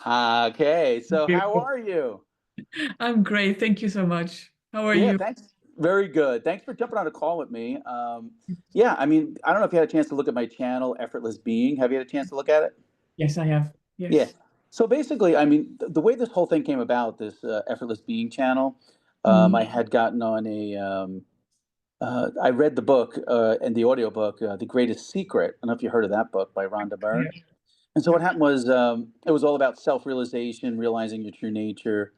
Okay, so how You. are you? I'm great. Thank you so much. How are Yeah, you? thanks. Very good. Thanks for jumping on a call with me. Yeah, I mean, I don't know if you had a chance to look at my channel, Effortless Being. Have you had a chance to look at it? Yes, I have. Yeah. Yes. So basically, I mean, the way this whole thing came about, this Effortless Being channel, Mhm. I had gotten on I read the book and the audiobook, The Greatest Secret. I don't know if you heard of that book by Rhonda Yeah. Byrne. And so Yeah. what happened was it was all about self-realization, realizing your true nature.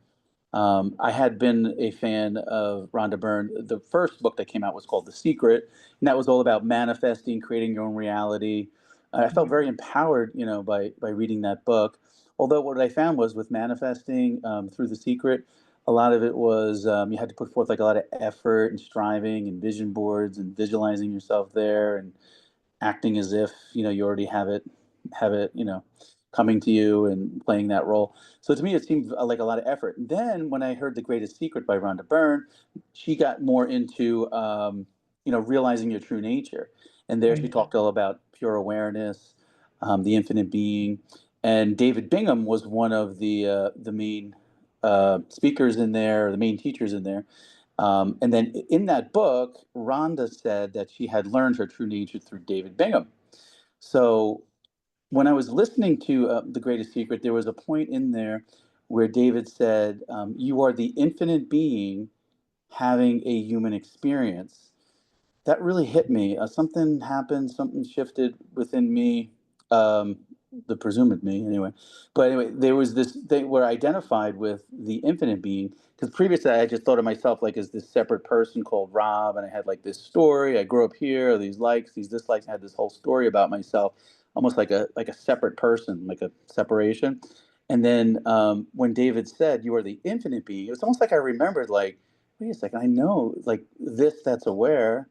I had been a fan of Rhonda Byrne. The first book that came out was called The Secret, and that was all about manifesting, creating your own reality. I felt very empowered, by reading that book. Although what I found was with manifesting through The Secret, a lot of it was you had to put forth like a lot of effort and striving and vision boards and visualizing yourself there and acting as if you already have it coming to you and playing that role. So to me it seemed like a lot of effort. And then when I heard The Greatest Secret by Rhonda Byrne, she got more into realizing your true nature, and there she Right. talked all about pure awareness, the infinite being. And David Bingham was one of the main speakers in there, the main teachers in there. And then in that book, Rhonda said that she had learned her true nature through David Bingham. So when I was listening to The Greatest Secret, there was a point in there where David said, "You are the infinite being having a human experience." That really hit me. Something happened, something shifted within me, um, the presumed me anyway. But anyway, there was this thing where I identified with the infinite being, because previously I just thought of myself like as this separate person called Rob, and I had like this story. I grew up here, these likes, these dislikes. I had this whole story about myself, almost like a separate person, like a separation. And then when David said, "You are the infinite being," it was almost like I remembered, like, wait a second, I know, like this that's aware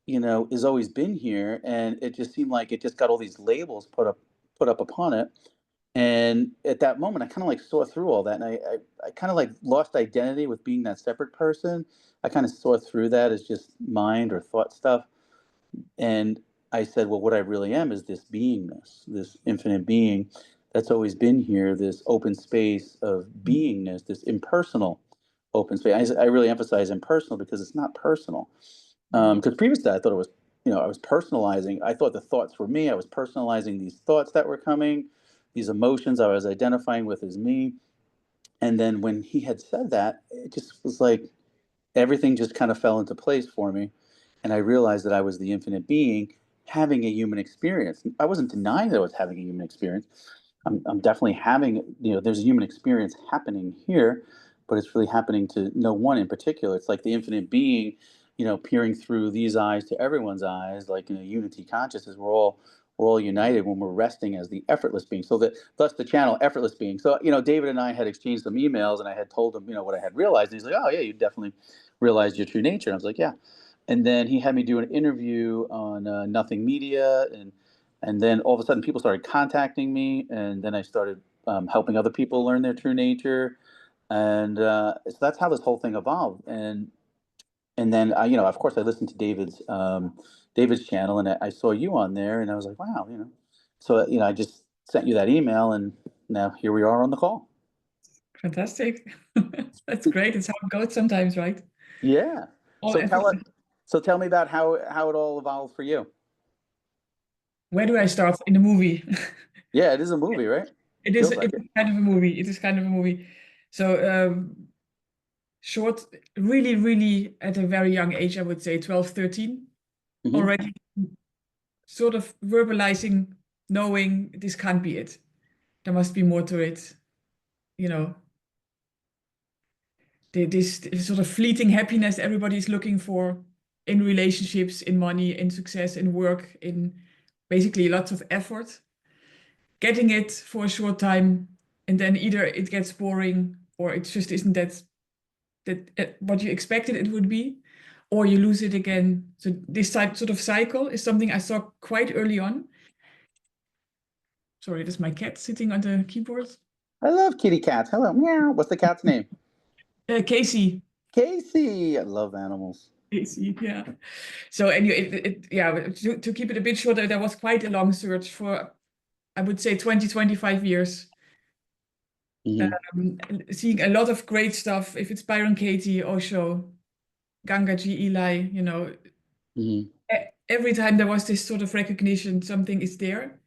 has always been here, and it just seemed like it just got all these labels put up upon it. And at that moment, I kind of like saw through all that, and I kind of like lost identity with being that separate person. I kind of saw through that as just mind or thought stuff, and I said, well, what I really am is this beingness, this infinite being that's always been here, this open space of beingness, this impersonal open space. I really emphasize impersonal because it's not personal. Because previously I thought it was, I was personalizing. I thought the thoughts were me. I was personalizing these thoughts that were coming, these emotions I was identifying with as me. And then when he had said that, it just was like everything just kind of fell into place for me. And I realized that I was the infinite being having a human experience. I wasn't denying that I was having a human experience. I'm definitely having, there's a human experience happening here, but it's really happening to no one in particular. It's like the infinite being, peering through these eyes to everyone's eyes, like in a unity consciousness. We're all united when we're resting as the effortless being. So that thus the channel Effortless Being. So, David and I had exchanged some emails, and I had told him, what I had realized. And he's like, "Oh yeah, you definitely realized your true nature." And I was like, "Yeah." And then he had me do an interview on Nothing Media, and then all of a sudden people started contacting me, and then I started helping other people learn their true nature, and so that's how this whole thing evolved. And then of course, I listened to David's channel, and I saw you on there, and I was like, wow, So I just sent you that email, and now here we are on the call. Fantastic. That's great. It's how it goes sometimes, right? Yeah. All So tell it. effortless. So tell me about how it all evolved for you. Where do I start in the movie? Yeah, it is a movie, right? It is Feels it like it. is kind of a movie. It is kind of a movie. So short, really, really at a very young age, I would say 12, 13, Hmm. already sort of verbalizing, knowing this can't be it. There must be more to it. You know, this sort of fleeting happiness everybody's looking for in relationships, in money, in success, in work, in basically lots of effort. Getting it for a short time, and then either it gets boring or it just isn't that what you expected it would be, or you lose it again. So this type sort of cycle is something I saw quite early on. Sorry, there's my cat sitting on the keyboard. I love kitty cats. Hello, meow. What's the cat's name? Casey. Casey. I love animals. Casey, yeah. So anyway, yeah, to keep it a bit shorter, there was quite a long search for, I would say, 20, 25 years Hmm. Seeing a lot of great stuff. If it's Byron Katie, Osho, Gangaji, Eli, Hmm. every time there was this sort of recognition, something is there,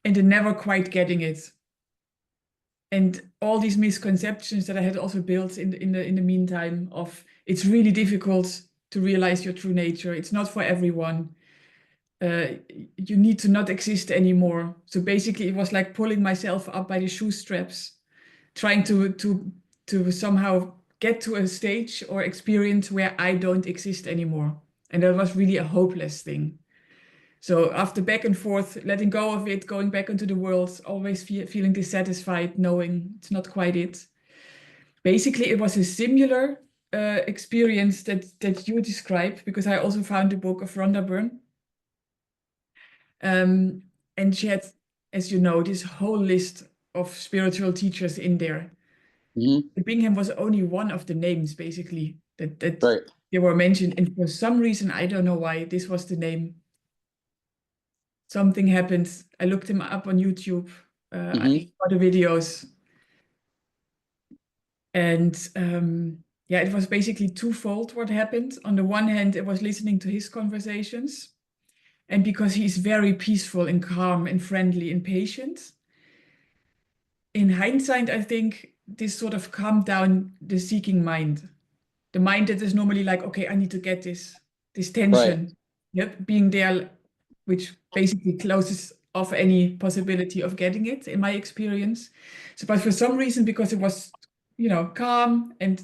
and then never quite getting it. And all these misconceptions that I had also built in the meantime of it's really difficult to realize your true nature. It's not for everyone. You need to not exist anymore. So basically, it was like pulling myself up by the shoestraps, trying to somehow get to a stage or experience where I don't exist anymore. And that was really a hopeless thing. So after back and forth, letting go of it, going back into the world, always feeling dissatisfied, knowing it's not quite it. Basically, it was a similar experience that you described because I also found the book of Rhonda Byrne. And she had, as you know, this whole list of spiritual teachers in there. Hmm. Bingham was only one of the names, basically, that Right. they were mentioned. And for some reason, I don't know why, this was the name. Something happened. I looked him up on YouTube. I Hmm. saw the videos. And yeah, it was basically twofold what happened. On the one hand, it was listening to his conversations. And because he's very peaceful and calm and friendly and patient, in hindsight, I think this sort of calmed down the seeking mind. The mind that is normally like, okay, I need to get this Right. tension. Yep, being there, which basically closes off any possibility of getting it, in my experience. So, but for some reason, because it was, calm and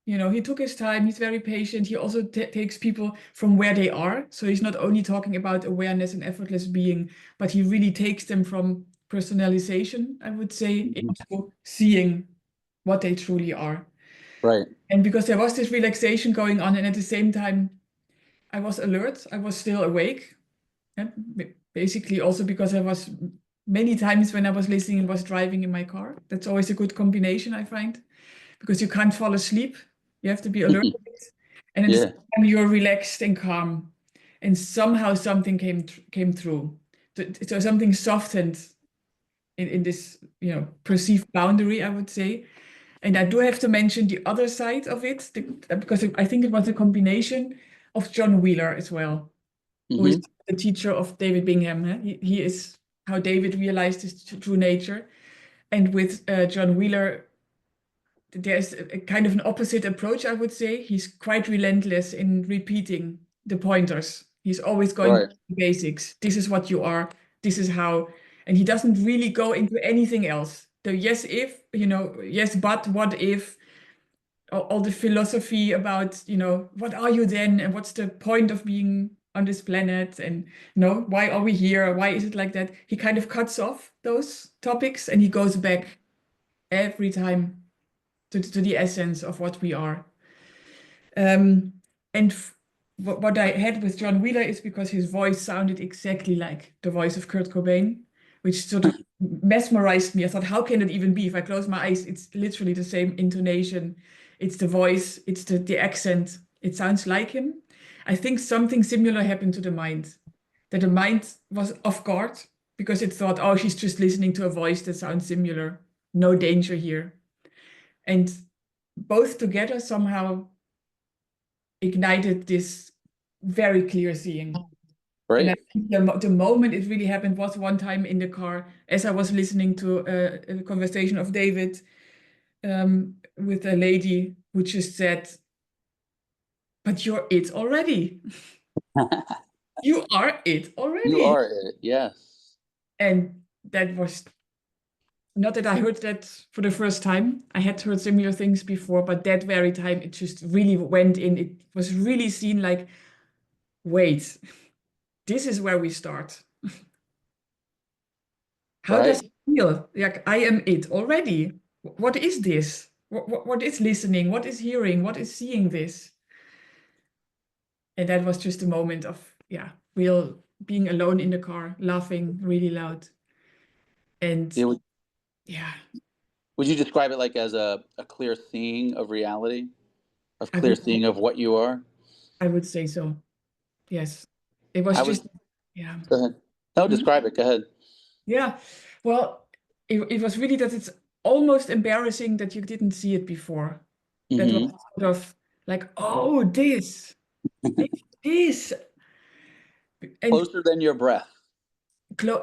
he took his time, he's very patient. He also takes people from where they are. So he's not only talking about awareness and effortless being, but he really takes them from personalization, I would say, Mhm. into seeing what they truly are. Right. And because there was this relaxation going on, and at the same time, I was alert, I was still awake. And basically, also because I was many times when I was listening and was driving in my car. That's always a good combination, I find, because you can't fall asleep. You have to be alert. And at the same Yeah. time, you're relaxed and calm. And somehow something came through. So something softened in this, perceived boundary, I would say. And I do have to mention the other side of it, because I think it was a combination of John Wheeler as well, who is Hmm. the teacher of David Bingham. He is how David realized his true nature. And with John Wheeler, there's a kind of an opposite approach, I would say. He's quite relentless in repeating the pointers. He's always going to Right. the basics. This is what you are. This is how. And he doesn't really go into anything else. The yes, if, yes, but what if, all the philosophy about, what are you then? And what's the point of being on this planet? And, why are we here? Why is it like that? He kind of cuts off those topics and he goes back every time to the essence of what we are. Um, and what I had with John Wheeler is because his voice sounded exactly like the voice of Kurt Cobain, which sort of mesmerized me. I thought, how can it even be? If I close my eyes, it's literally the same intonation. It's the voice, it's the accent. It sounds like him. I think something similar happened to the mind, that the mind was off guard because it thought, oh, she's just listening to a voice that sounds similar. No danger here. And both together somehow ignited this very clear seeing. And I Right. think the moment it really happened was one time in the car as I was listening to a conversation of David with a lady who just said, but you're it already. You are it You already. are it. Yes. And that was not that I heard that for the first time. I had heard similar things before, but that very time it just really went in. It was really seen like, wait, this is where we start. How does Right. it feel? Like I am it already. What is this? What is listening? What is hearing? What is seeing this? And that was just a moment of, yeah, real being alone in the car, laughing really loud. And Yeah, yeah, would you describe it like as a clear seeing of reality, of I clear would seeing of what you are? I would say so. Yes. It was I just, would. yeah. Go ahead. No, Hmm? describe it. Go ahead. Yeah. Well, it was really that it's almost embarrassing that you didn't see it before. That was Hmm. sort of like, oh, this. And Closer than your breath.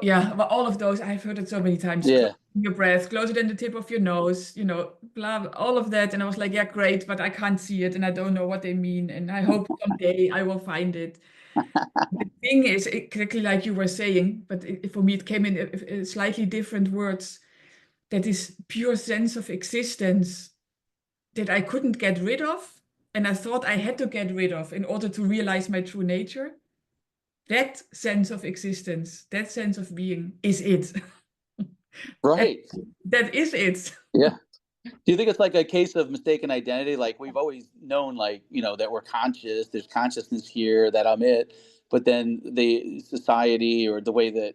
yeah, well, all of those, I've heard it so many times. Close Yeah. your breath, closer than the tip of your nose, blah, blah, all of that. And I was like, yeah, great, but I can't see it and I don't know what they mean. And I hope someday I will find it. The thing is, exactly like you were saying, but for me, it came in slightly different words. That is pure sense of existence that I couldn't get rid of. And I thought I had to get rid of in order to realize my true nature. That sense of existence, that sense of being is it. And Right. that is it. Yeah. Do you think it's like a case of mistaken identity? Like we've always known, like, that we're conscious, there's consciousness here, that I'm it. But then the society or the way that,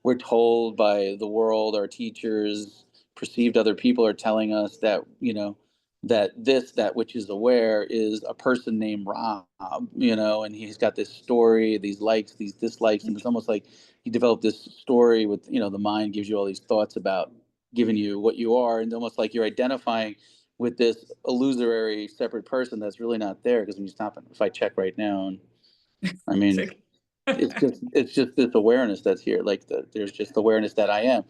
we're told by the world, our teachers, perceived other people are telling us that, that which is aware is a person named Rob, and he's got this story, these likes, these dislikes. And it's almost like he developed this story with, the mind gives you all these thoughts about giving you what you are, and almost like you're identifying with this illusory separate person that's really not there. Because when you stop, if I check right now, and I mean, Exactly. it's just this awareness that's here. Like there's just awareness that I am,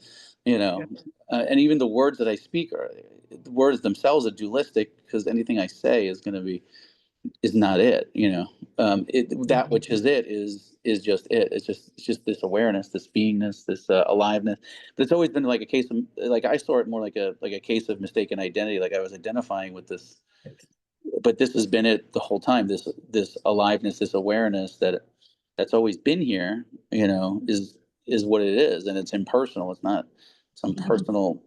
you Yeah. know, and even the words that I speak are the words themselves are dualistic, because anything I say is going to be is not it. That which is it is just it. It's just this awareness, this beingness, this aliveness. But it's always been like a case of, like, I saw it more like a case of mistaken identity. Like I was identifying with this, but this has been it the whole time. This aliveness, this awareness that's always been here. Is what it is, and it's impersonal. It's not some personal,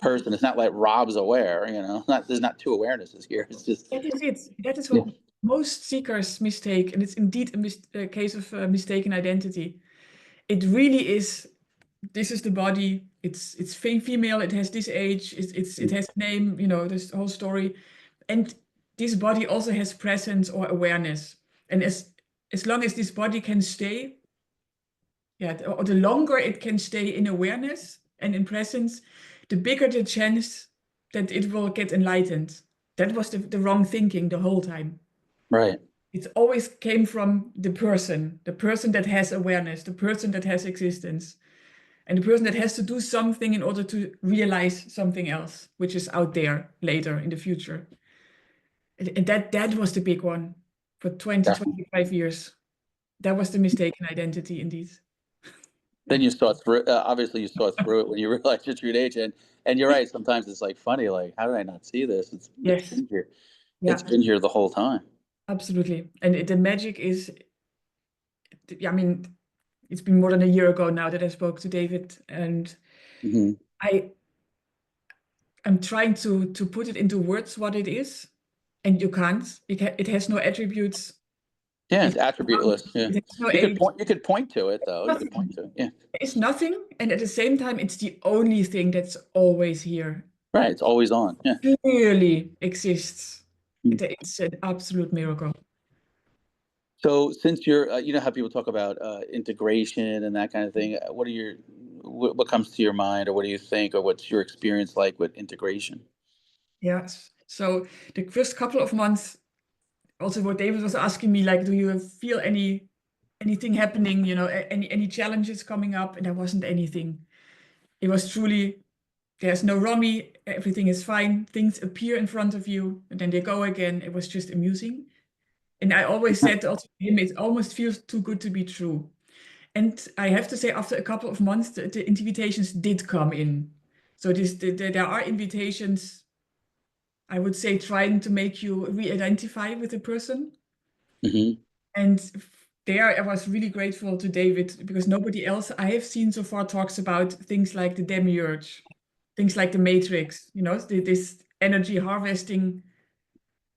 person. It's not like Rob's aware. Not there's not two awarenesses here. It's just That is it. That is yeah. what most seekers mistake. And it's indeed a case of mistaken identity. It really is. This is the body. It's female. It has this age. It has a name. This whole story, and this body also has presence or awareness. And as long as this body can stay, yeah, or the longer it can stay in awareness and in presence, the bigger the chance that it will get enlightened. That was the wrong thinking the whole time. Right. It always came from the person that has awareness, the person that has existence, and the person that has to do something in order to realize something else, which is out there later in the future. And that was the big one for 20, Definitely. 25 years. That was the mistaken identity indeed. Then you saw through. Obviously, you saw through it when you realized your true age, and you're right. Sometimes it's like funny. Like, how did I not see this? It's Yes. been here. It's Yeah, been here the whole time. absolutely. And the magic is, I mean, it's been more than a year ago now that I spoke to David, and Hmm. I am trying to put it into words what it is, and you can't. It has no attributes. Yeah, It, it's attributeless. Yeah, it has no you could age. point. You could point to it, though. You could Nothing. point to it. Yeah, It's nothing, and at the same time, it's the only thing that's always here. right. It's always on. Yeah. Clearly exists. Mm. It's an absolute miracle. So, since you're, how people talk about integration and that kind of thing. What comes to your mind, or what do you think, or what's your experience like with integration? Yes. So the first couple of months, also what David was asking me, like, do you feel anything happening, any challenges coming up? And there wasn't anything. It was truly, there's no Rommy, everything is fine. Things appear in front of you, and then they go again. It was just amusing. And I always said also to him, it almost feels too good to be true. And I have to say, after a couple of months, the invitations did come in. So there are invitations, I would say, trying to make you re-identify with the person. Hmm. And there I was really grateful to David because nobody else I have seen so far talks about things like the demiurge, things like the matrix, this energy harvesting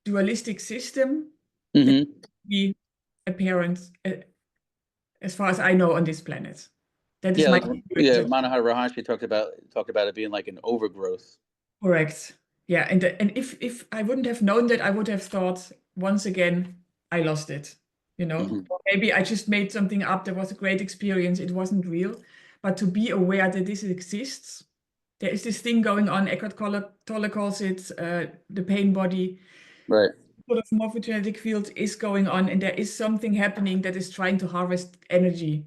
dualistic system that Hmm. be apparent as far as I know on this planet. That is Yeah, my like, yeah, experience. Manohara Rahashi talked about it being like an overgrowth. Correct. Yeah, and if I wouldn't have known that, I would have thought once again I lost it. Hmm. Or maybe I just made something up that was a great experience. It wasn't real. but to be aware that this exists. There is this thing going on. Tolle calls it the pain body. Right. Sort of morphogenetic field is going on, and there is something happening that is trying to harvest energy.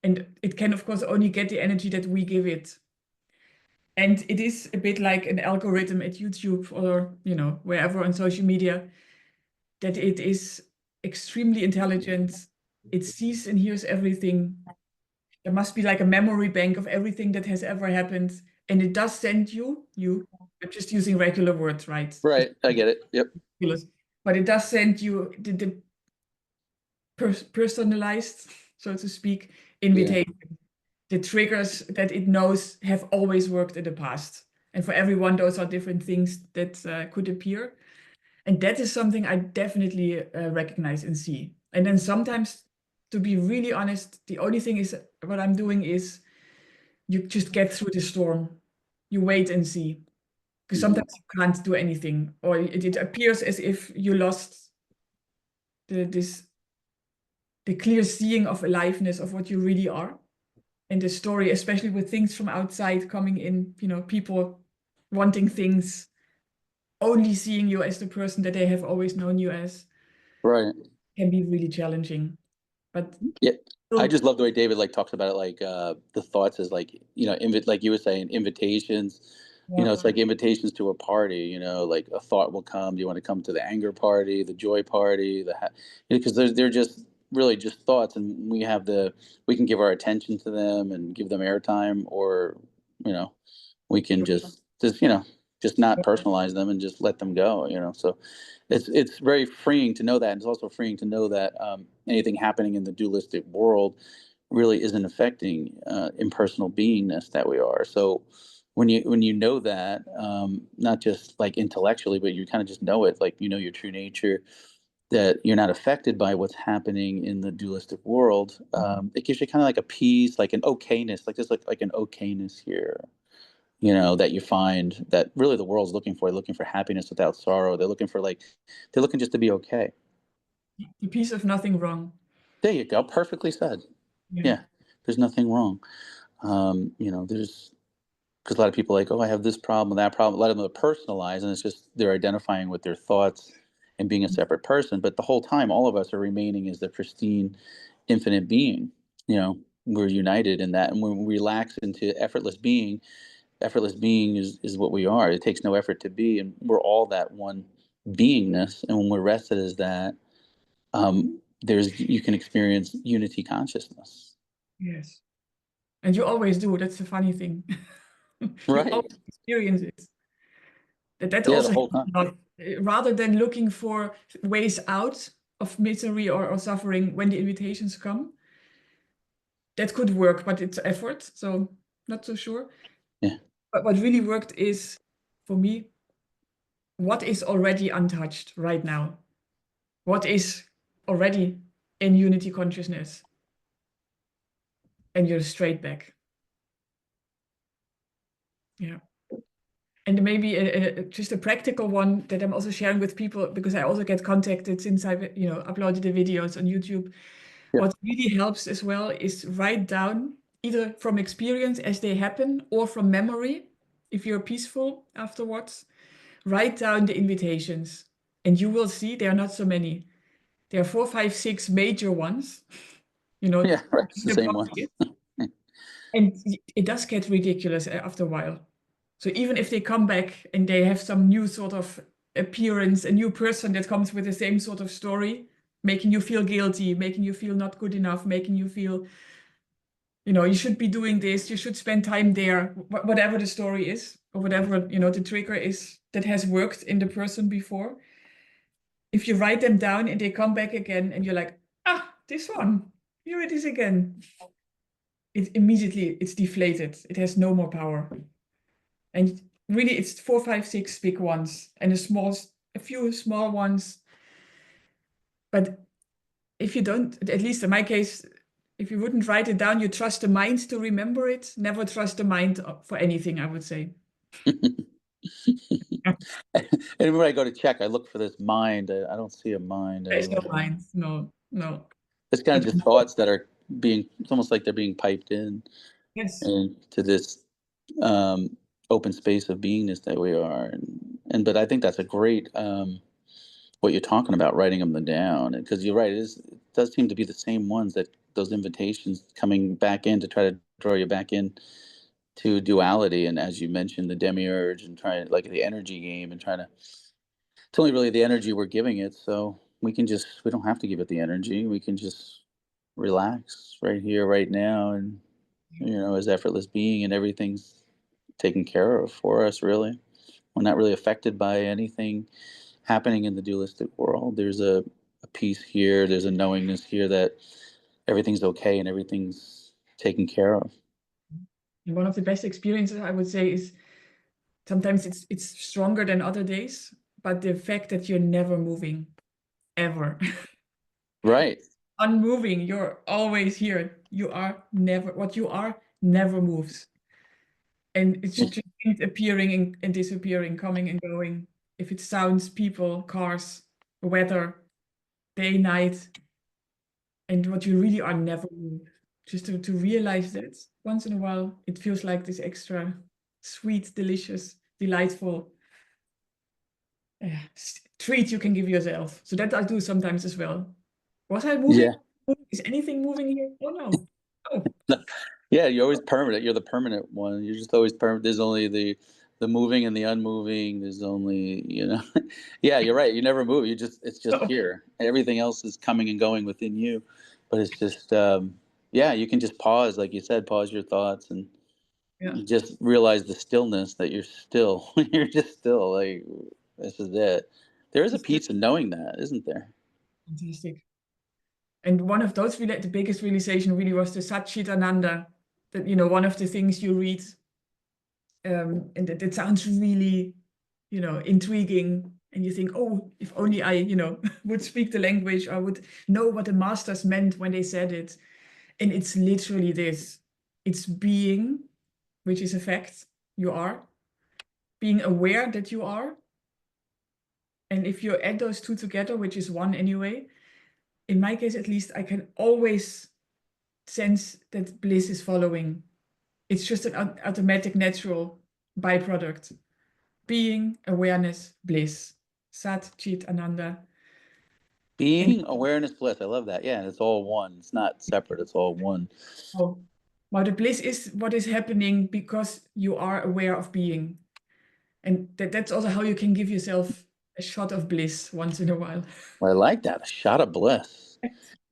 And it can, of course, only get the energy that we give it. And it is a bit like an algorithm at YouTube or, wherever on social media, that it is extremely intelligent. It sees and hears everything. There must be like a memory bank of everything that has ever happened. And it does send I'm just using regular words, right? Right. I get it. Yep. But it does send you the personalized, so to speak, invitation. Yeah. The triggers that it knows have always worked in the past. And for everyone, those are different things that could appear. And that is something I definitely recognize and see. And then sometimes, to be really honest, the only thing is what I'm doing is you just get through the storm. You wait and see. Because sometimes you can't do anything, or it appears as if you lost the clear seeing of aliveness of what you really are. And the story, especially with things from outside coming in, people wanting things, only seeing you as the person that they have always known you as, Right. can be really challenging. But yeah, I just love the way David talks about it, the thoughts is like like you were saying, invitations. yeah, It's like invitations to a party. Like a thought will come. Do you want to come to the anger party, the joy party, because they're just really just thoughts, and we can give our attention to them and give them airtime, or you know we can just not personalize them and just let them go. So it's very freeing to know that, and it's also freeing to know that anything happening in the dualistic world really isn't affecting impersonal beingness that we are. So when you know that, not just like intellectually, but you kind of just know it, like your true nature, that you're not affected by what's happening in the dualistic world. It gives you kind of like a peace, like an okayness, like just like an okayness here, that you find that really the world's looking for. They're looking for happiness without sorrow. They're looking just to be okay. the piece of nothing wrong. There you go. Perfectly said. Yeah. Yeah. There's nothing wrong. There's, because a lot of people are like, oh, I have this problem, that problem. A lot of them are personalized, and it's just they're identifying with their thoughts and being a separate person. But the whole time, all of us are remaining as the pristine, infinite being. We're united in that. And when we relax into effortless being is what we are. It takes no effort to be, and we're all that one beingness. And when we're rested as that, you can experience unity consciousness. Yes. And you always do. That's the funny thing. You Right. always experience it. That Yeah, the also whole helps time. a lot. Rather than looking for ways out of misery or suffering when the invitations come. That could work, but it's effort, so not so sure. Yeah. But what really worked is, for me, what is already untouched right now? What is already in unity consciousness? And you're straight back. Yeah. And maybe just a practical one that I'm also sharing with people, because I also get contacted since I uploaded the videos on YouTube. Yeah. What really helps as well is write down, either from experience as they happen or from memory, if you're peaceful afterwards, write down the invitations. And you will see there are not so many. There are 4, 5, 6 major ones. Yeah. Right. It's the The same body ones. is. And it does get ridiculous after a while. So even if they come back and they have some new sort of appearance, a new person that comes with the same sort of story, making you feel guilty, making you feel not good enough, making you feel, you should be doing this, you should spend time there, whatever the story is, or whatever, the trigger is that has worked in the person before. If you write them down and they come back again and you're like, this one, here it is again. It's deflated. It has no more power. And really, it's 4, 5, 6 big ones and a few small ones. But if you don't, at least in my case, if you wouldn't write it down, you trust the mind to remember it. Never trust the mind for anything, I would say. And when I go to check, I look for this mind. I don't see a mind There is no anywhere. mind. No, no. It's kind of But just thoughts that are it's almost like they're being piped in. Yes. and to this um, open space of beingness that we are. And but I think that's a great what you're talking about, writing them down, because you're right. It does seem to be the same ones, that those invitations coming back in to try to draw you back in to duality, and as you mentioned, the demiurge, and trying, like, the energy game, and trying to, it's only really the energy we're giving it, so we don't have to give it the energy. We can just relax right here, right now, and as effortless being, and everything's taken care of for us, really. We're not really affected by anything happening in the dualistic world. There's a peace here, there's a knowingness here that everything's okay and everything's taken care of. And one of the best experiences I would say is sometimes it's stronger than other days, but the fact that you're never moving, ever. Right. Unmoving, you're always here. You are never, what you are never moves. And it's just things appearing and disappearing, coming and going. If it sounds, people, cars, weather, day, night, and what you really are never move. Just to realize that once in a while, it feels like this extra sweet, delicious, delightful treat you can give yourself. So that I do sometimes as well. Was I moving? Yeah. Is anything moving here? Oh no. Oh, Yeah, you're always permanent. You're the permanent one. You're just always permanent. There's only the moving and the unmoving. There's only, yeah, you're right. You never move. It's just oh. here. Everything else is coming and going within you. But it's just yeah, you can just pause, like you said, pause your thoughts, and Yeah, you just realize the stillness, that you're still. You're just still, like, this is it. There is a it's just peace in knowing that, isn't there? fantastic. And one of those the biggest realization really was the Satchitananda. That one of the things you read, and that sounds really, intriguing. And you think, oh, if only I, would speak the language, I would know what the masters meant when they said it. And it's literally this. It's being, which is a fact, you are. Being aware that you are. And if you add those two together, which is one anyway, in my case at least, I can always sense that bliss is following. It's just an automatic, natural byproduct. Being, awareness, bliss. Sat, Chit, Ananda. And Being, awareness, bliss. I love that. Yeah, and it's all one. It's not separate. It's all one. oh, well, the bliss is what is happening because you are aware of being. And that's also how you can give yourself a shot of bliss once in a while. Well, I like that. A shot of bliss.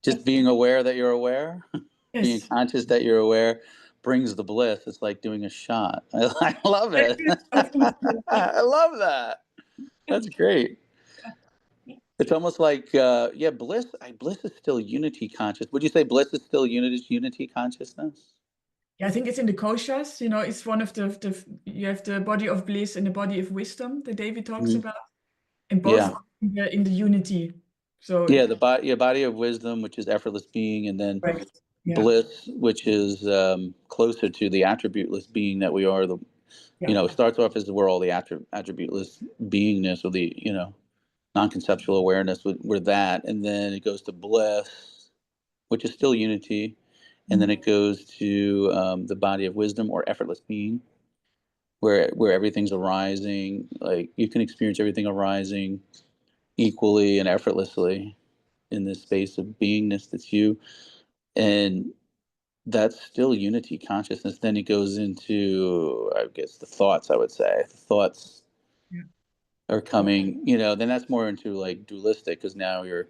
Just being aware that you're aware, being Yes. conscious that you're aware brings the bliss. It's like doing a shot. I love it. I love that. That's great. It's almost like, yeah, bliss is still unity conscious. Would you say bliss is still unity consciousness? Yeah, I think it's in the koshas. It's one of the you have the body of bliss and the body of wisdom that David talks Mhm. about, and both Yeah. are in the unity. So Yeah, body of wisdom, which is effortless being, and then right, yeah, bliss, which is closer to the attributeless being that we are. yeah, It starts off as we're all the attributeless beingness, or the, non-conceptual awareness. We're that, and then it goes to bliss, which is still unity, and then mhm, it goes to the body of wisdom, or effortless being, where everything's arising. Like, you can experience everything arising equally and effortlessly in this space of beingness that's you, and that's still unity consciousness. Then it goes into, I guess, the thoughts. I would say the thoughts yeah, are coming, then that's more into, like, dualistic, because now you're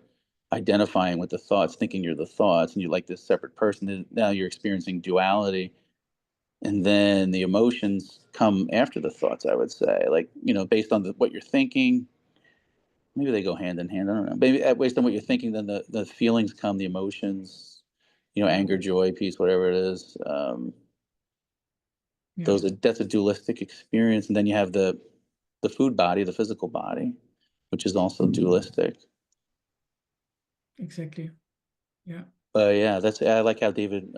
identifying with the thoughts, thinking you're the thoughts, and you're like this separate person. Then now you're experiencing duality, and then the emotions come after the thoughts, I would say, like, based on what you're thinking. Maybe they go hand in hand. I don't know. Maybe based on what you're thinking, then the feelings come, the emotions, anger, joy, peace, whatever it is. yeah, That's a dualistic experience, and then you have the food body, the physical body, which is also dualistic. exactly, yeah, But yeah, I like how David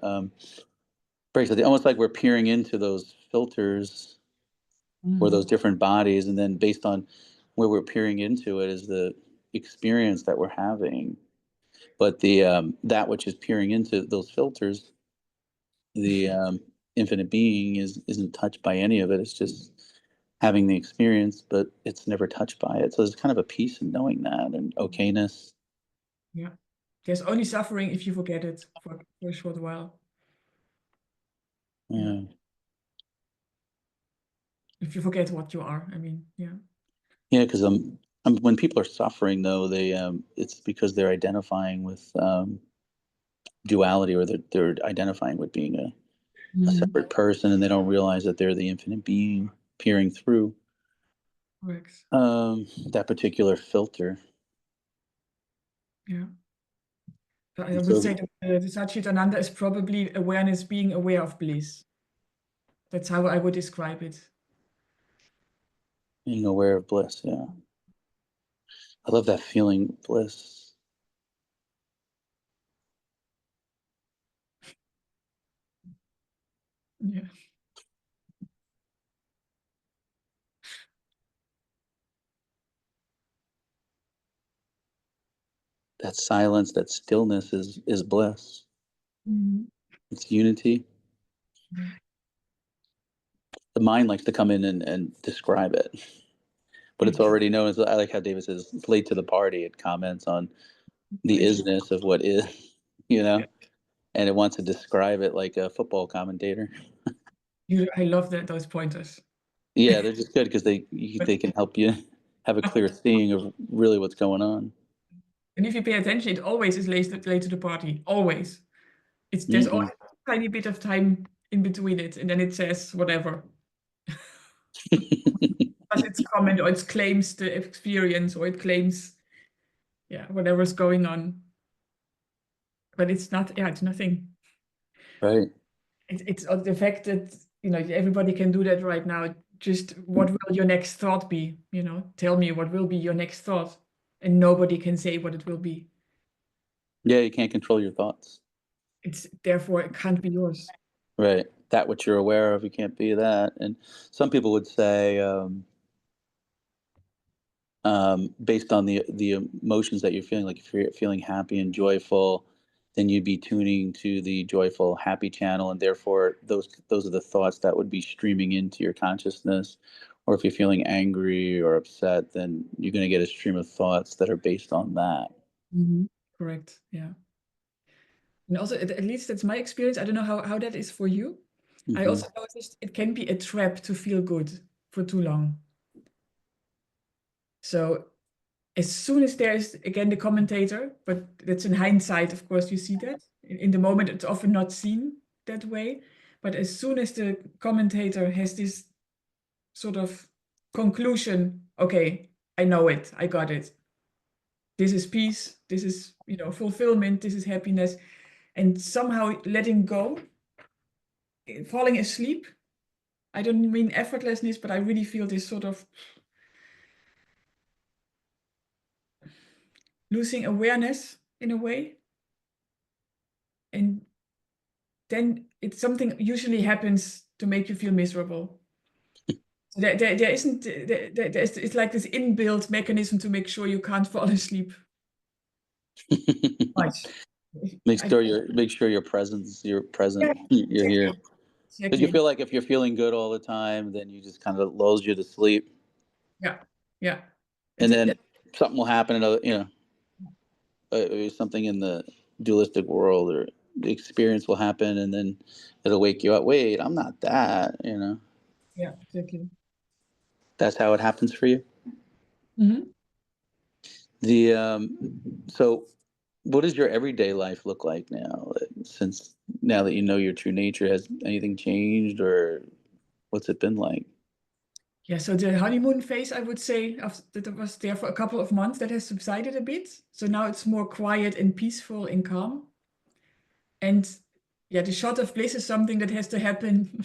breaks it. Almost like we're peering into those filters, or those mhm, different bodies, and then based on where we're peering into it is the experience that we're having. But the that which is peering into those filters, the infinite being isn't touched by any of it. It's just having the experience, but it's never touched by it. So there's kind of a peace in knowing that and okayness. Yeah. There's only suffering if you forget it for a short while. Yeah. Yeah. If you forget what you are, I mean, yeah. Yeah, because when people are suffering, though, they it's because they're identifying with duality, or they're identifying with being a Mhm. separate person, and they don't realize that they're the infinite being peering through Correct. that particular filter. Yeah. So I And would so say that the Satchitananda is probably awareness being aware of bliss. That's how I would describe it. being aware of bliss, yeah. I love that feeling, bliss. Yeah. That silence, that stillness is bliss. Mhm. It's unity. Yeah. The mind likes to come in and describe it, but it's Yes. already known as, I like how David says, it's late to the party. It comments on the Yes. isness of what is, you Yeah. know, and it wants to describe it like a football commentator. I love those pointers. Yeah, they're just good because But they can help you have a clear seeing of really what's going on. and if you pay attention, it always is late to the party. Always. There's Hmm. always a tiny bit of time in between it, and then it says whatever. As its comment or it claims the experience or it claims, yeah, whatever's going on. But it's not, yeah, it's nothing. Right. It's the fact that, everybody can do that right now. Just what will your next thought be? Tell me what will be your next thought. And nobody can say what it will be. Yeah, you can't control your thoughts. Therefore it can't be yours. Right. That which you're aware of, you can't be that. And some people would say, based on the emotions that you're feeling, like if you're feeling happy and joyful, then you'd be tuning to the joyful, happy channel, and therefore those are the thoughts that would be streaming into your consciousness. Or if you're feeling angry or upset, then you're going to get a stream of thoughts that are based on that. Mhm. Correct. Yeah. And also, at least that's my experience. I don't know how that is for you. I Hmm. also noticed it can be a trap to feel good for too long. So as soon as there is again the commentator, but that's in hindsight, of course, you see that. In the moment, it's often not seen that way. But as soon as the commentator has this sort of conclusion, okay, I know it, I got it. This is peace, this is, fulfillment, this is happiness. And somehow letting go, falling asleep. I don't mean effortlessness, but I really feel this sort of losing awareness in a way. And then it's something usually happens to make you feel miserable. So there isn't, it's like this inbuilt mechanism to make sure you can't fall asleep much. I, Make sure you're yeah, present, you're here. exactly, Because you exactly. feel like if you're feeling good all the time, then you just kind of lulls you to sleep, Yeah, yeah. and It's, then something will happen, another, something in the dualistic world, or the experience will happen, and then it'll wake you up. Wait, I'm not that. yeah, exactly. That's how it happens for you. Hmm. The so what does your everyday life look like now, since now that you know your true nature? Has anything changed, or what's it been like? Yeah, so the honeymoon phase, I would say, that was there for a couple of months, that has subsided a bit. So now it's more quiet and peaceful and calm. And yeah, the shot of bliss is something that has to happen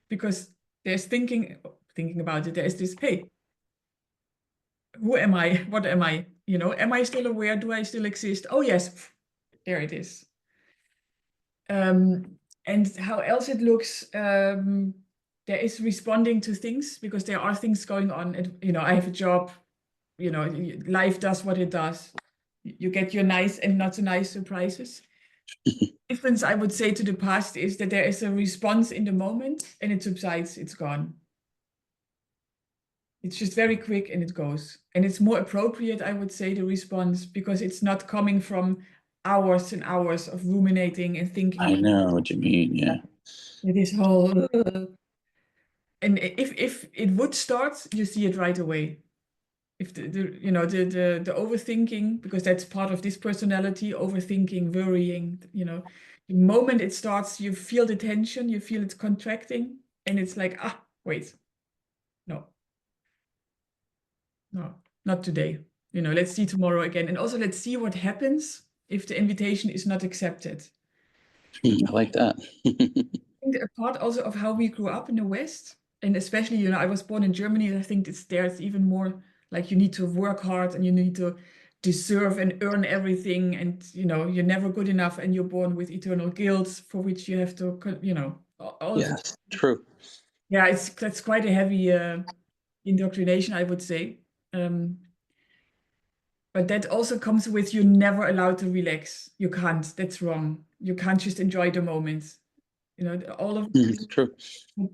because there's thinking about it. There's this, hey, who am I? What am I? Am I still aware? Do I still exist? Oh yes, there it is. And how else it looks, there is responding to things because there are things going on. I have a job, life does what it does. You get your nice and not so nice surprises. Difference I would say to the past is that there is a response in the moment and it subsides, it's gone. It's just very quick and it goes. And it's more appropriate, I would say, the response, because it's not coming from hours and hours of ruminating and thinking I about know what you mean. Yeah. this whole. And if it would start, you see it right away. If the overthinking, because that's part of this personality, overthinking, worrying, the moment it starts, you feel the tension, you feel it contracting, and it's like, wait, no, no, not today. Let's see tomorrow again. And also let's see what happens if the invitation is not accepted. I like that. Think a part also of how we grew up in the West, and especially, I was born in Germany. I think it's even more like you need to work hard and you need to deserve and earn everything, and you're never good enough, and you're born with eternal guilt for which you have to, all of it. Yes, true. Yeah, that's quite a heavy indoctrination, I would say. Um, but that also comes with you're never allowed to relax. You can't. That's wrong. You can't just enjoy the moment. All of It's true.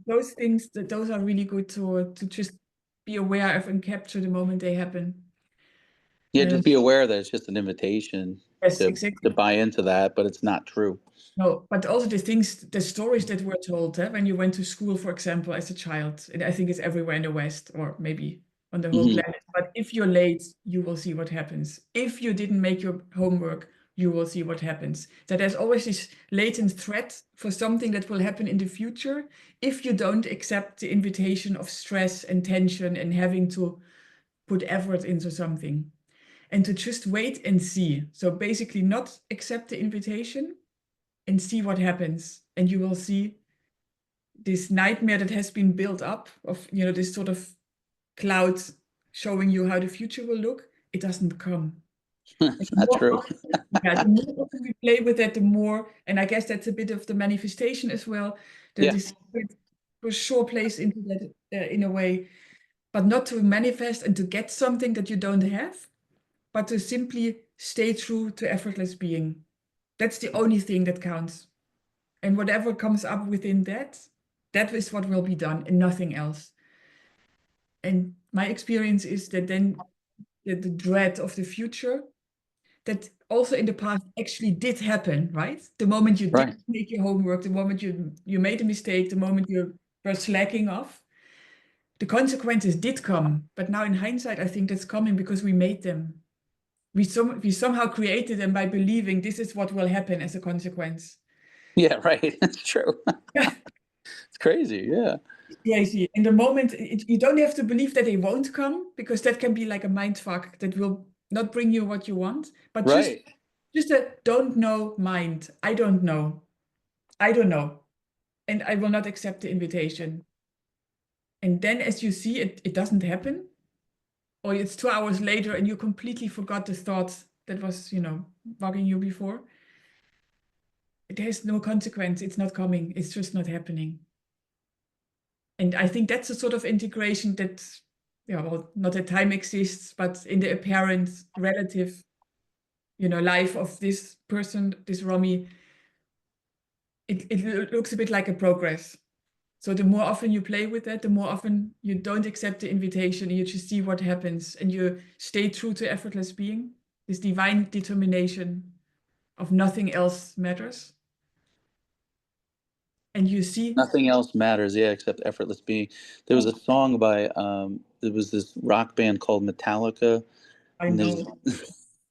those things, those are really good to just be aware of and capture the moment they happen. Yeah, Um, just be aware that it's just an invitation yes, to exactly. buy into that, but it's not true. No, but also the stories that were told, when you went to school, for example, as a child, and I think it's everywhere in the West or maybe on the whole Hmm. planet. But if you're late, you will see what happens. If you didn't make your homework, you will see what happens. That there's always this latent threat for something that will happen in the future if you don't accept the invitation of stress and tension and having to put effort into something. And to just wait and see. So basically, not accept the invitation and see what happens. And you will see this nightmare that has been built up of, this sort of cloud showing you how the future will look. It doesn't come. And It's the not more true. often, yeah, the more often we play with that, the more, and I guess that's a bit of the manifestation as well. Yeah. The secret for sure plays into that in a way, but not to manifest and to get something that you don't have, but to simply stay true to effortless being. That's the only thing that counts. And whatever comes up within that, that is what will be done and nothing else. And my experience is that then the dread of the future, that also in the past actually did happen, right? The moment you Right. didn't make your homework, the moment you made a mistake, the moment you were slacking off, the consequences did come. But now in hindsight, I think that's coming because we made them. We somehow created them by believing this is what will happen as a consequence. Yeah, right. It's true. It's crazy. Yeah. Yeah, I see. In the moment, you don't have to believe that they won't come, because that can be like a mind fuck that will not bring you what you want. But just Right. just a don't know mind. I don't know. I don't know. And I will not accept the invitation. And then as you see it doesn't happen, or it's 2 hours later and you completely forgot the thought that was, bugging you before. There's no consequence. It's not coming. It's just not happening. And I think that's a sort of integration that, yeah, well, not that time exists, but in the apparent relative, life of this person, this Rommy, it looks a bit like a progress. So the more often you play with that, the more often you don't accept the invitation and you just see what happens and you stay true to effortless being, this divine determination of nothing else matters. And you see, Nothing else matters, yeah, except effortless being. There was a song by there was this rock band called Metallica, I and there's know,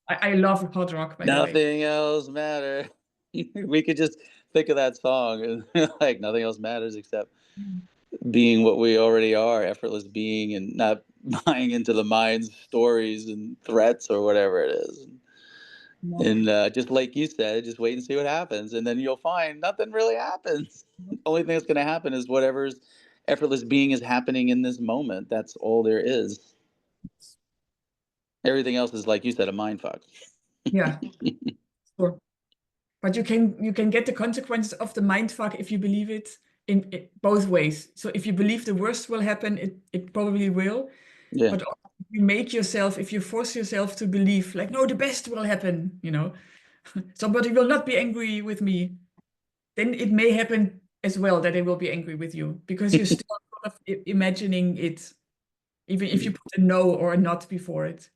I love hard rock, by the way. nothing else matters. We could just think of that song and like nothing else matters except being what we already are, effortless being, and not buying into the mind's stories and threats or whatever it is. Yeah. And just like you said, just wait and see what happens, and then you'll find nothing really happens. The only thing that's going to happen is whatever's effortless being is happening in this moment. That's all there is. Everything else is, like you said, a mind fuck. Yeah, sure. But you can get the consequences of the mindfuck if you believe it in both ways. So if you believe the worst will happen, it probably will. Yeah, But also if you force yourself to believe like, no, the best will happen, somebody will not be angry with me, then it may happen as well that they will be angry with you because you're still sort of imagining it, even if you put a no or a not before it.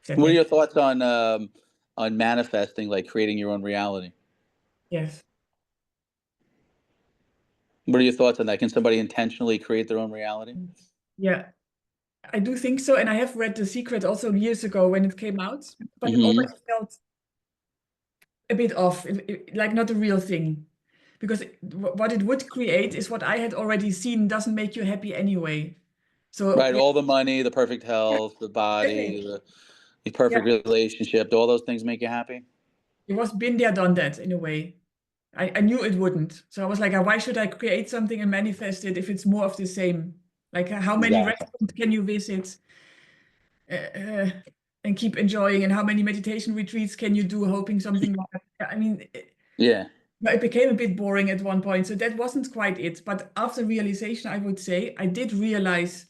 If that What are makes your thoughts on manifesting, like creating your own reality? yes. What are your thoughts on that? Can somebody intentionally create their own reality? Yeah, I do think so. And I have read The Secret also years ago when it came out, but it Hmm. always felt a bit off, like not a real thing. Because what it would create is what I had already seen doesn't make you happy anyway. So Right, yeah, all the money, the perfect health, the exactly. body, the Yeah, perfect relationship, do all those things make you happy? it was been there, done that in a way. I knew it wouldn't. So I was like, why should I create something and manifest it if it's more of the same? Like, how many Exactly. restaurants can you visit and keep enjoying? And how many meditation retreats can you do hoping something will happen? I mean, Yeah, it became a bit boring at one point. So that wasn't quite it. But after realization, I would say I did realize,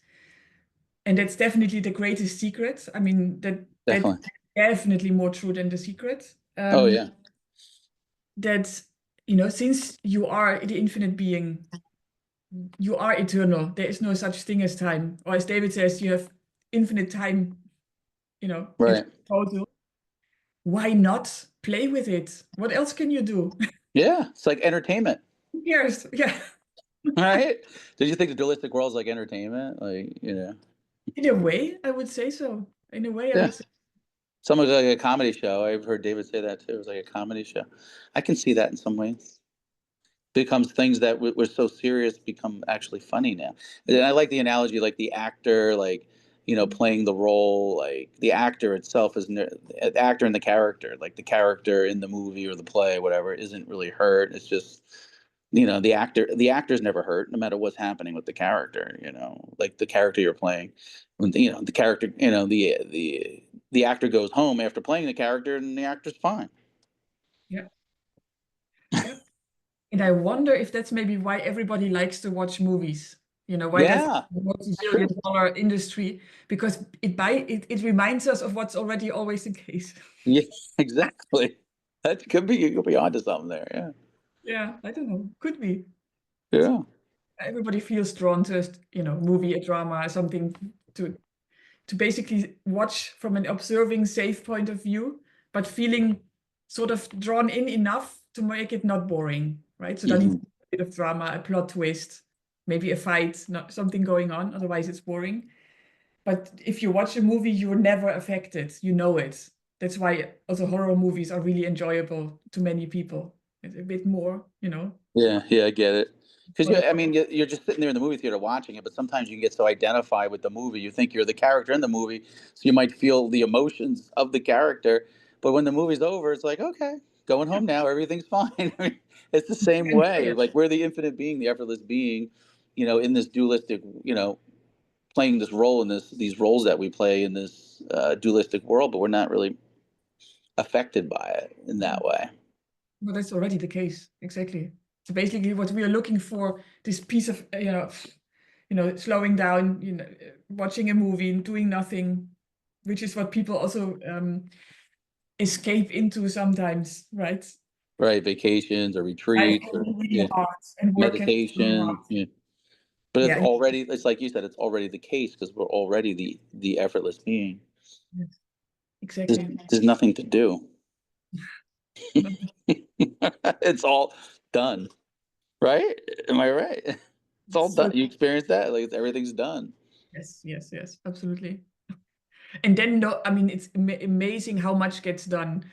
and that's definitely the greatest secret. I mean, that's definitely. definitely more true than The Secret. Oh yeah. That, since you are the infinite being, you are eternal. There is no such thing as time. Or as David says, you have infinite time, at Right. total. Why not play with it? What else can you do? Yeah, it's like entertainment. Who cares? Yeah. Right? Did you think the dualistic world is like entertainment? Like, In a way, I would say so. In a way, I yeah. would say, Some of like a comedy show. I've heard David say that too. It was like a comedy show. I can see that in some ways. Becomes things that were so serious become actually funny now. And I like the analogy, like the actor, like playing the role, like the actor itself is the actor and the character, like the character in the movie or the play, whatever, isn't really hurt. It's just the actor's never hurt, no matter what's happening with the character. Like the character you're playing, when the character, the actor goes home after playing the character, and the actor's fine. yeah, yeah. And I wonder if that's maybe why everybody likes to watch movies. Why that's Yeah, the it's true. multi-billion-dollar industry, because it reminds us of what's already always the case. Yeah, exactly. That could be you could be onto something there. Yeah. Yeah, I don't know. Could be. Yeah. Everybody feels drawn to movie, a drama, something to to basically watch from an observing, safe point of view, but feeling sort of drawn in enough to make it not boring, right? So there needs Hmm. a bit of drama, a plot twist, maybe a fight, not something going on. Otherwise, it's boring. But if you watch a movie, you're never affected. You know it. That's why also horror movies are really enjoyable to many people. It's a bit more. Yeah, yeah, I get it. Because Sort of, I mean, you're just sitting there in the movie theater watching it, but sometimes you can get so identified with the movie, you think you're the character in the movie, so you might feel the emotions of the character. But when the movie's over, it's like, okay, going yeah, home now, everything's fine. I mean, it's the you same enjoy way. it. Like we're the infinite being, the effortless being, in this dualistic, playing this role in these roles that we play in this dualistic world, but we're not really affected by it in that way. But that's already the case, exactly. So basically, what we are looking for, this piece of slowing down, watching a movie and doing nothing, which is what people also escape into sometimes, right? Right, vacations or Life retreats can or be really yeah, hard, and work can be so hard. meditation. Yeah. But Yeah, it's like you said, it's already the case because we're already the effortless being. yes, There's, exactly. there's nothing to do. It's all done, right? Am I right? It's all done. So You experience that, like everything's done. yes, yes, yes, absolutely. And then, no, I mean, it's amazing how much gets done.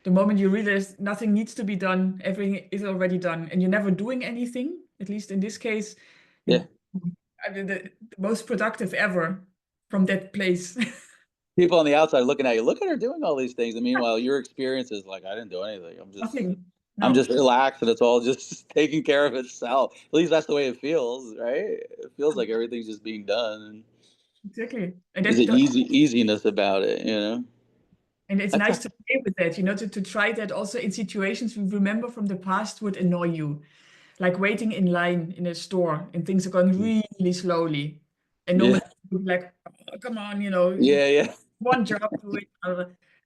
The moment you realize nothing needs to be done, everything is already done, and you're never doing anything, at least in this case, Yeah. you, I mean, the most productive ever from that place. People on the outside looking at you, look at her doing all these things. And meanwhile, your experience is like, I didn't do anything. Nothing. I'm No, just relaxed and it's all just taking care of itself. At least that's the way it feels, right? It feels like everything's just being done. exactly. And There's that, an easiness about it. and it's That's nice a, to play with that, to try that also in situations we remember from the past would annoy you, like waiting in line in a store and things are going really slowly. And yeah, normally you'd be like, oh, come on, yeah, yeah. one job, do it.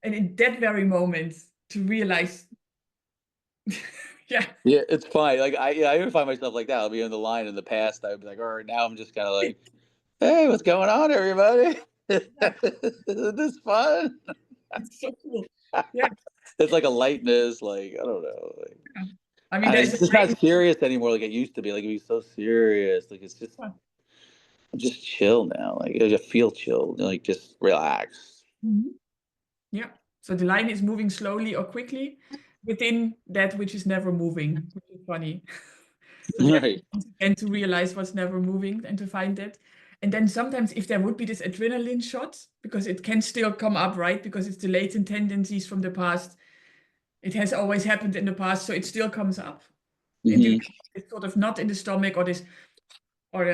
And in that very moment, to realize. Yeah. Yeah, it's fine. Like I even find myself like that. I'll be on the line in the past. I would be like, all right, now I'm just kind of like, hey, what's going on, everybody? Yeah, Is this fun? it's so cool. Yeah. It's like a lightness, like I don't know, like, Yeah. I mean, and there's a it's just great. not serious anymore like it used to be. Like it'd be so serious. Like it's just I'm just chill now. Like I just feel chill. Like just relax. Mhm. Yeah. So the line is moving slowly or quickly within that which is never moving, which is funny. So there Right. and to realize what's never moving and to find it. And then sometimes if there would be this adrenaline shot, because it can still come up, right? Because it's the latent tendencies from the past. It has always happened in the past, so it still comes up. And you Hmm. it's sort of not in the stomach or this or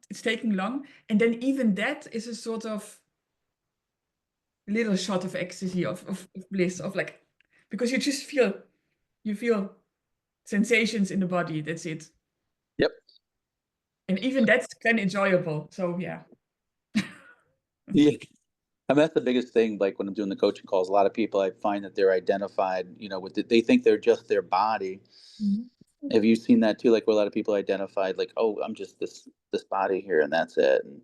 it's taking long. And then even that is a sort of little shot of ecstasy, of bliss, of like, because you just feel, you feel sensations in the body. That's it. Yep. And even that's kind of enjoyable. So yeah. Yeah. I mean, that's the biggest thing. Like when I'm doing the coaching calls, a lot of people I find that they're identified, with they think they're just their body. Mhm. Have you seen that too? Like where a lot of people identified, like, oh, I'm just this body here, and that's it. And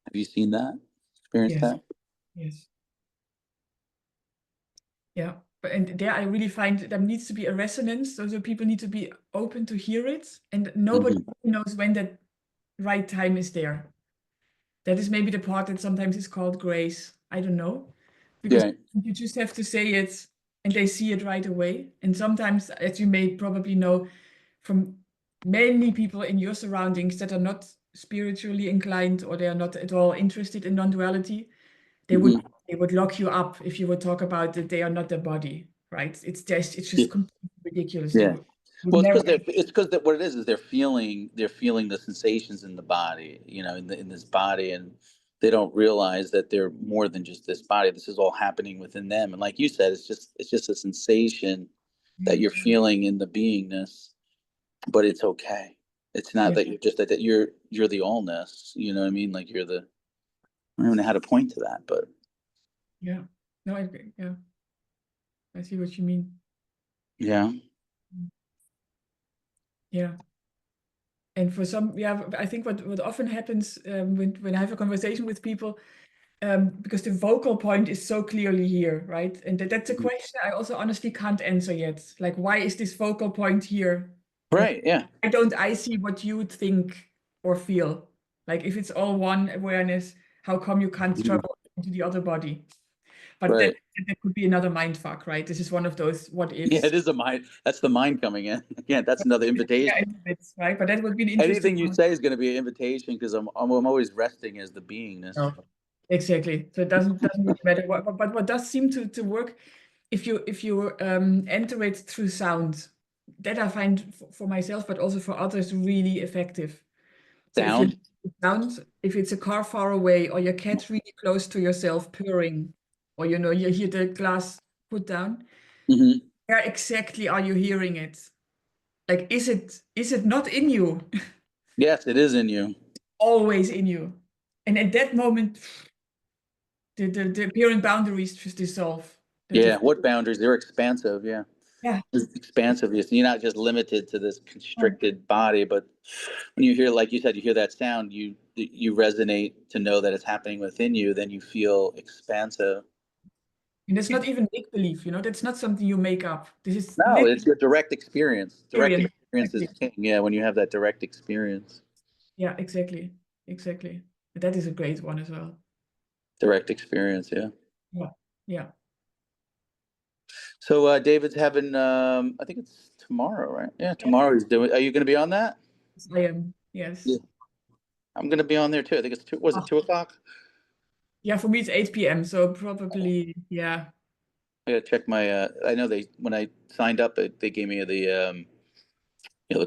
have you seen that? Experienced Yes, that? yes. Yeah. And there I really find there needs to be a resonance. So people need to be open to hear it. And nobody Hmm. knows when that right time is there. That is maybe the part that sometimes is called grace. I don't know. Because Yeah. you just have to say it and they see it right away. And sometimes, as you may probably know from many people in your surroundings that are not spiritually inclined or they are not at all interested in non-duality, they would Hmm. they would lock you up if you would talk about that they are not their body, right? It's just completely ridiculous. They Yeah. would Well, never. it's because that what it is they're feeling the sensations in the body, in this body, and they don't realize that they're more than just this body. This is all happening within them, and like you said, it's just a sensation that you're feeling in the beingness, but it's okay. It's not Yeah, that you're just that you're the allness. You know what I mean? Like you're the I don't even know how to point to that, but yeah. No, I agree. Yeah, I see what you mean. yeah. Yeah. And for some, yeah, I think what often happens when I have a conversation with people, because the vocal point is so clearly here, right? And that's a Mhm. question I also honestly can't answer yet. Like, why is this focal point here? And Right. Yeah. why don't I see what you would think or feel? Like, if it's all one awareness, how come you can't Mhm. travel into the other body? But Right. that could be another mind fuck, right? This is one of those what Yeah, ifs. it is a mind. That's the mind coming in. Yeah, that's another Yeah, invitation. it's right. But that would be an interesting Anything you one. say is going to be an invitation because I'm always resting as the beingness. No. Exactly. So it doesn't really matter. But what does seem to work if you enter it through sound, that I find for myself, but also for others, really effective. So if you Sound. sound, if it's a car far away, or your cat really close to yourself purring, or you hear the glass put down, Hmm. where exactly are you hearing it? Like, is it not in you? Yes, it is in you. Always in you. And at that moment, the apparent boundaries just dissolve. Yeah. What boundaries? They're expansive. Yeah. Yeah. It's expansive. You're not just limited to this Oh, constricted body, but when you hear, like you said, you hear that sound, you resonate to know that it's happening within you. Then you feel expansive. and it's not even make believe, that's not something you make up. This is No, literally it's your direct experience. Direct experience. experience Exactly. is king. Yeah, when you have that direct experience. Yeah, exactly. Exactly. That is a great one as well. Direct experience. Yeah. Yeah. Yeah. So David's having I think it's tomorrow, right? Yeah, Yes, tomorrow he's doing. Are you going to be on that? I am. Yeah. Yes. I'm going to be on there too. I think it's two. Was it Oh, 2 o'clock? yeah, for me it's 8 p.m. So probably, yeah. I got to check my. I know they when I signed up, they gave me the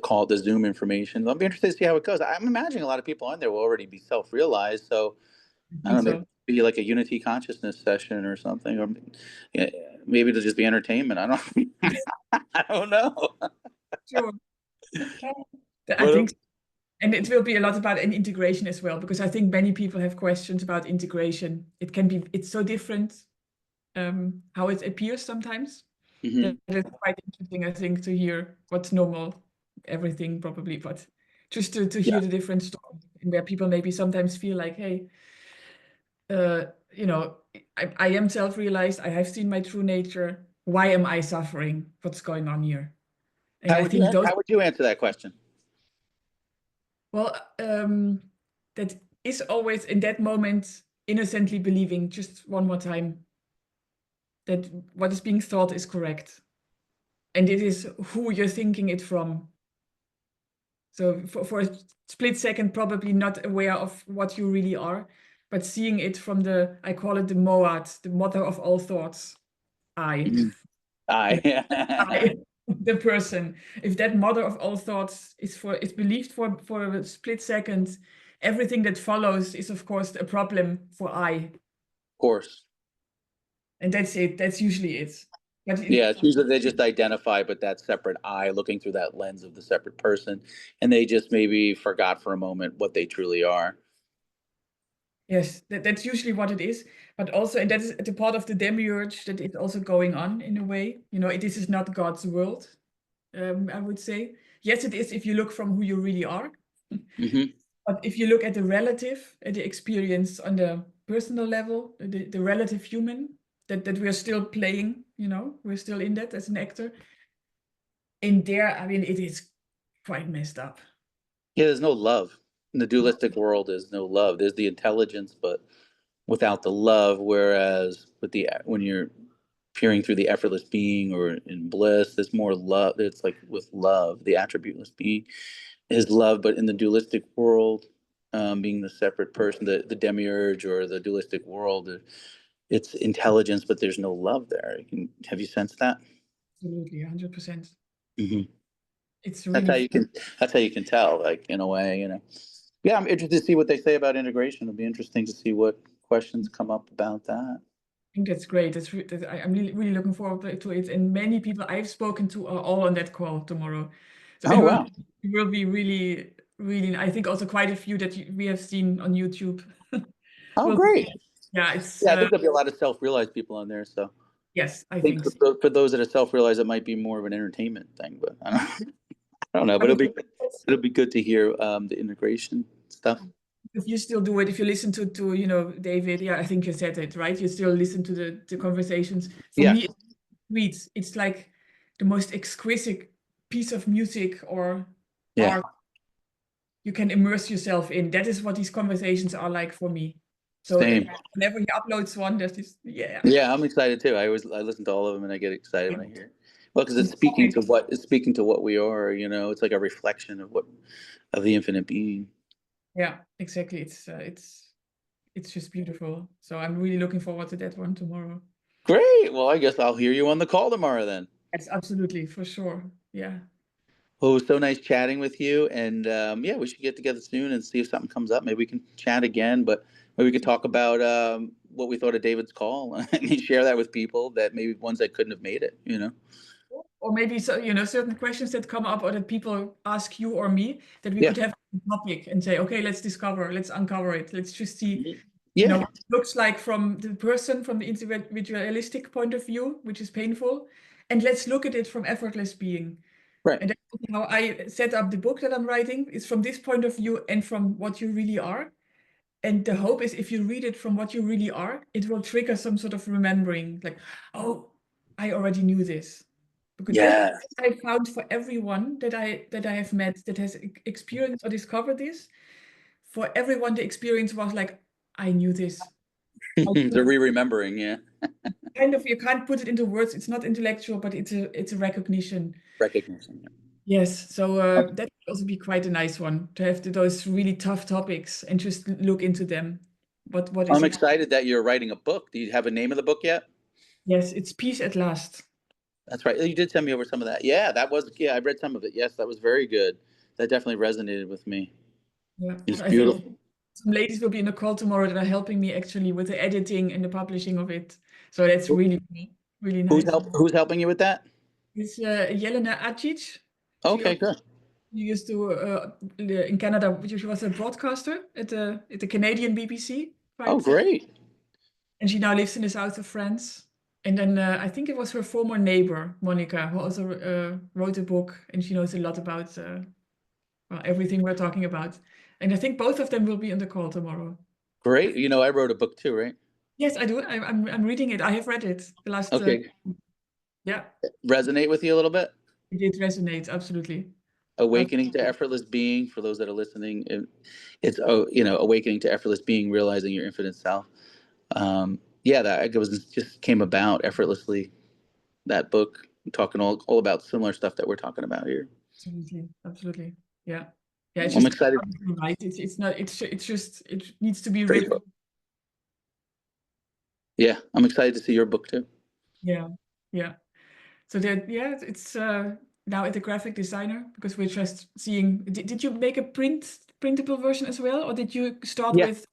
call, the Zoom information. I'll be interested to see how it goes. I'm imagining a lot of people on there will already be self-realized. So I I think don't know, so. maybe like a unity consciousness session or something, or yeah, maybe it'll just be entertainment. I don't. I don't know. Sure. I But think, and it will be a lot about an integration as well, because I think many people have questions about integration. It's so different. how it appears sometimes. Hmm. That is quite interesting, I think, to hear what's normal, everything probably, but just to Yeah. hear the different stories and where people maybe sometimes feel like, hey, you know, I am self-realized, I have seen my true nature. Why am I suffering? What's going on here? And I think those, How would you answer that question? well, that is always in that moment innocently believing just one more time that what is being thought is correct. And it is who you're thinking it from. So for a split second, probably not aware of what you really are, but seeing it from the, I call it the Moad, the mother of all thoughts, I. Mhm. You know, I. I, the person. If that mother of all thoughts is believed for a split second, everything that follows is of course a problem for I. Of course. And that's it. That's usually it. But Yeah, it's usually they just identify, but that separate eye looking through that lens of the separate person, and they just maybe forgot for a moment what they truly are. yes, that's usually what it is. But also, and that is the part of the demiurge that is also going on in a way. You know, this is not God's world, I would say. Yes, it is if you look from who you really are. Hmm. But if you look at the relative, at the experience on the personal level, the relative human, that we're still playing, you know, we're still in that as an actor. In there, I mean, it is quite messed up. Yeah, there's no love in the dualistic world. There's no love. There's the intelligence, but without the love. Whereas with the when you're peering through the effortless being or in bliss, there's more love. It's like with love, the attributeless being is love, but in the dualistic world, being the separate person, the demiurge or the dualistic world, it's intelligence, but there's no love there. Have you sensed that? Absolutely, 100%. Hmm. It's That's how really, you can. That's how you can tell. Like in a way, you know. Yeah, I'm interested to see what they say about integration. It'll be interesting to see what questions come up about that. I think that's great. I'm really, really looking forward to it. And many people I've spoken to are all on that call tomorrow. So Oh wow! it will be really, really, I think also quite a few that we have seen on YouTube. Oh Well, great! yeah, it's, Yeah, I think there'll be a lot of self-realized people on there. So yes, I I think think for, so. for those that are self-realized, it might be more of an entertainment thing. But I don't know. But But it'll be good to hear the integration stuff. if you still do it, if you listen to you know, David, yeah, I think you said it, right? You still listen to the conversations. For Yeah, me, it's like the most exquisite piece of music or yeah, art you can immerse yourself in. That is what these conversations are like for me. So same. whenever he uploads one, there's this, yeah. Yeah, I'm excited too. I listen to all of them and I get excited when I hear it. Well, because And it's speaking to what we are. You know, it's like a reflection of what of the infinite being. yeah, exactly. It's just beautiful. So I'm really looking forward to that one tomorrow. Great. Well, I guess I'll hear you on the call tomorrow then. Yes, absolutely, for sure. Yeah. Well, it was so nice chatting with you, and yeah, we should get together soon and see if something comes up. Maybe we can chat again, but maybe we could talk about what we thought of David's call and share that with people that maybe ones that couldn't have made it. You know? Or maybe so, you know, certain questions that come up or that people ask you or me that we Yeah. could have a topic and say, okay, let's uncover it. Let's just see, Mhm. you know, Yeah. what it looks like from the person, from the individualistic point of view, which is painful. And let's look at it from effortless being. Right. And that's how I set up the book that I'm writing is from this point of view and from what you really are. And the hope is if you read it from what you really are, it will trigger some sort of remembering, like, oh, I already knew this. Because that's Yeah. what I found for everyone that I have met that has experienced or discovered this. For everyone, the experience was like, I knew this. I The re-remembering. Yeah. kind of you can't put it into words. It's not intellectual, but it's a recognition. Recognition. Yeah. Yes, so that would also be quite a nice one to have those really tough topics and just look into them. What is I'm it? excited that you're writing a book. Do you have a name of the book yet? Yes, it's peace at last. That's right. You did send me over some of that. Yeah, that was. Yeah, I read some of it. Yes, that was very good. That definitely resonated with me. Yeah, It's I think beautiful. some ladies will be in the call tomorrow that are helping me actually with the editing and the publishing of it. So that's really, really nice. Who's helping you with that? It's Jelena Acic. She Okay, also good. used to in Canada. She was a broadcaster at the Canadian BBC, Oh, right? great. And she now lives in the south of France. And then I think it was her former neighbor, Monica, who also wrote a book, and she knows a lot about well, everything we're talking about. And I think both of them will be on the call tomorrow. Great. You know, I wrote a book too, right? Yes, I do. I'm reading it. I have read it the last. Okay. Yeah, Resonate with you a little bit? it did resonate absolutely. Awakening to effortless being, for those that are listening, it's you know, awakening to effortless being, realizing your infinite self. Yeah, that it was just came about effortlessly. That book, talking all about similar stuff that we're talking about here. Absolutely, absolutely. Yeah, yeah. It's I'm just excited. right. It's not. It's just it needs to be For your written. book. Yeah, I'm excited to see your book too. Yeah, yeah. So that yeah, it's now at the graphic designer because we're just seeing. Did you make a printable version as well, or did you start Yeah, with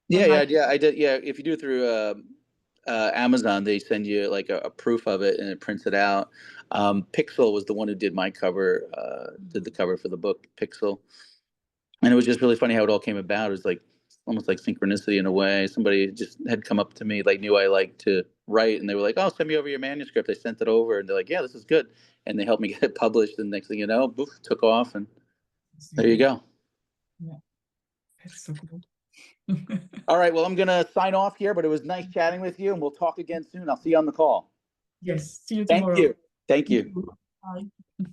yeah, online? yeah, yeah. I did. Yeah, if you do it through Amazon, they send you like a proof of it and it prints it out. Pixel was the one who did my cover, did the cover for the book, Pixel. And it was just really funny how it all came about. It was like almost like synchronicity in a way. Somebody just had come up to me, like knew I liked to write, and they were like, "Oh, send me over your manuscript." I sent it over, and they're like, "Yeah, this is good," and they helped me get it published. And next thing you know, boof, took off, and there you go. Yeah, that's so cool. All right, well, I'm gonna sign off here, but it was nice chatting with you, and we'll talk again soon. I'll see you on the call. Yes, see you Thank tomorrow. you. Thank Thank you. you. Bye.